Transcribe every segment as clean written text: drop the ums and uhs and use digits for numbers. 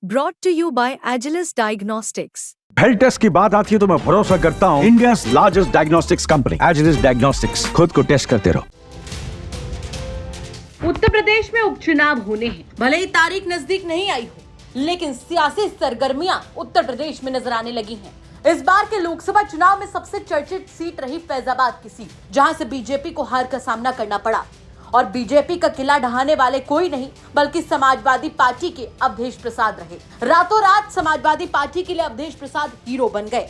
Brought to you by Agilus Diagnostics. Health test की बात आती है तो मैं भरोसा करता हूँ India's largest diagnostics company Agilus diagnostics. खुद को टेस्ट करते रहो। उत्तर प्रदेश में उपचुनाव होने हैं। भले ही तारीख नजदीक नहीं आई हो, लेकिन सियासी सरगर्मियां उत्तर प्रदेश में नजर आने लगी हैं। इस बार के लोकसभा चुनाव में सबसे चर्चित सीट रही फैजाबाद की सीट, जहां से बीजेपी को हार का सामना करना पड़ा। और बीजेपी का किला ढहाने वाले कोई नहीं बल्कि समाजवादी पार्टी के अवधेश प्रसाद रहे। रातों रात समाजवादी पार्टी के लिए अवधेश प्रसाद हीरो बन गए।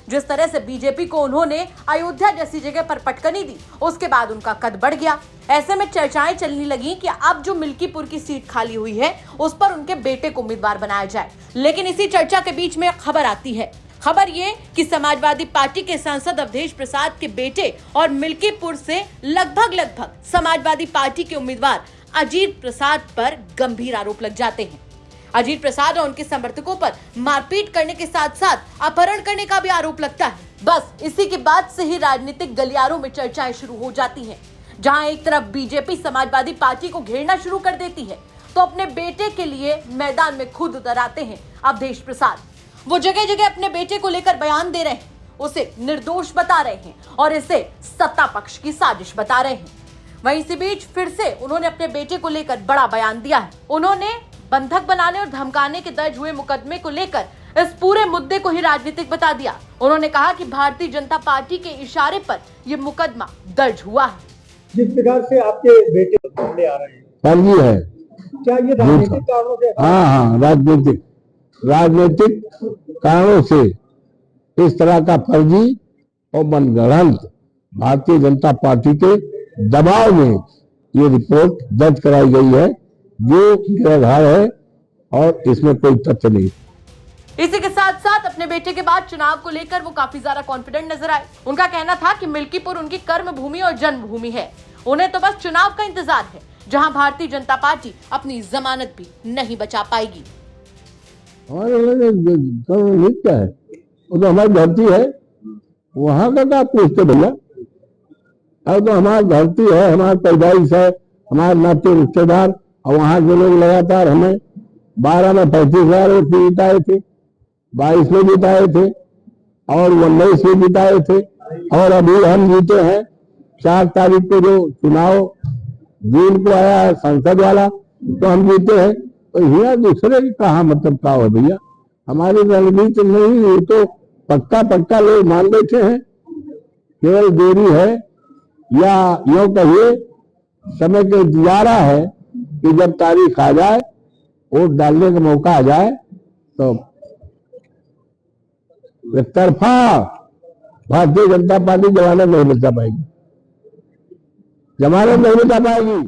जिस तरह से बीजेपी को उन्होंने अयोध्या जैसी जगह पर पटकनी दी, उसके बाद उनका कद बढ़ गया। ऐसे में चर्चाएं चलने लगी कि अब जो मिल्कीपुर की सीट खाली हुई है उस पर उनके बेटे को उम्मीदवार बनाया जाए। लेकिन इसी चर्चा के बीच में खबर आती है। खबर ये कि समाजवादी पार्टी के सांसद अवधेश प्रसाद के बेटे और मिल्कीपुर से लगभग समाजवादी पार्टी के उम्मीदवार अजीत प्रसाद पर गंभीर आरोप लग जाते हैं। अजीत प्रसाद और उनके समर्थकों पर मारपीट करने के साथ साथ अपहरण करने का भी आरोप लगता है। बस इसी के बाद से ही राजनीतिक गलियारों में चर्चाएं शुरू हो जाती हैं। जहां एक तरफ बीजेपी समाजवादी पार्टी को घेरना शुरू कर देती है, तो अपने बेटे के लिए मैदान में खुद उतर आते हैं अवधेश प्रसाद। वो जगह जगह अपने बेटे को लेकर बयान दे रहे हैं, उसे निर्दोष बता रहे हैं और इसे सत्ता पक्ष की साजिश बता रहे हैं। वहीं इसी बीच फिर से उन्होंने अपने बेटे को लेकर बड़ा बयान दिया है। उन्होंने बंधक बनाने और धमकाने के दर्ज हुए मुकदमे को लेकर इस पूरे मुद्दे को ही राजनीतिक बता दिया। उन्होंने कहा कि भारतीय जनता पार्टी के इशारे पर यह मुकदमा दर्ज हुआ है। जिस प्रकार से आपके बेटे सामने आ रहे हैं, फर्जी है। क्या ये राजनीतिक कारणों से? हाँ, राजनीतिक कारणों से इस तरह का फर्जी और मनगढ़ंत भारतीय जनता पार्टी के दबाव में ये रिपोर्ट दर्ज कराई गई है, जो निराधार है और इसमें कोई तथ्य नहीं। इसी के साथ साथ अपने बेटे के बाद चुनाव को लेकर वो काफी ज्यादा कॉन्फिडेंट नजर आए। उनका कहना था कि मिल्कीपुर उनकी कर्म भूमि और जन्मभूमि है, उन्हें तो बस चुनाव का इंतजार है, जहां भारतीय जनता पार्टी अपनी जमानत भी नहीं बचा पाएगी। हमारे क्या है, वो तो हमारी धरती है, वहां का क्या पूछते भैया। अब तो हमारी धरती है, हमारी पैदाइश है, हमारे नाते रिश्तेदार, और वहां के लोग लगातार हमें 12 में 35,000 जिताए थे, 22 में जिताए थे और 19 में जिताए थे, और अभी हम जीते हैं 4 तारीख को जो चुनाव जून को आया है संसद वाला, तो हम जीते हैं। तो यहाँ दूसरे की कहा मतलब क्या है भैया, हमारी रणनीति नहीं, ये तो पक्का लोग मान बैठे हैं। केवल देरी है या यूं कहिए समय के इंतजारा है कि जब तारीख आ जाए, वोट डालने का मौका आ जाए, तो एक तरफा भारतीय जनता पार्टी जमानत नहीं बचा पाएगी, जमानत नहीं बचा पाएगी।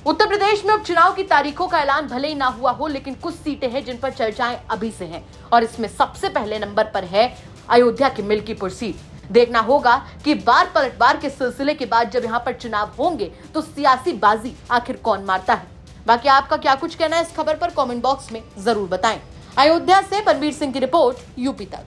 उत्तर प्रदेश में उपचुनाव की तारीखों का ऐलान भले ही ना हुआ हो, लेकिन कुछ सीटें हैं जिन पर चर्चाएं अभी से हैं, और इसमें सबसे पहले नंबर पर है अयोध्या की मिल्कीपुर सीट। देखना होगा कि बार पलटवार के सिलसिले के बाद जब यहां पर चुनाव होंगे तो सियासी बाजी आखिर कौन मारता है। बाकी आपका क्या कुछ कहना है इस खबर पर कमेंट बॉक्स में जरूर बताएं। अयोध्या से बनवीर सिंह की रिपोर्ट, यूपी तक।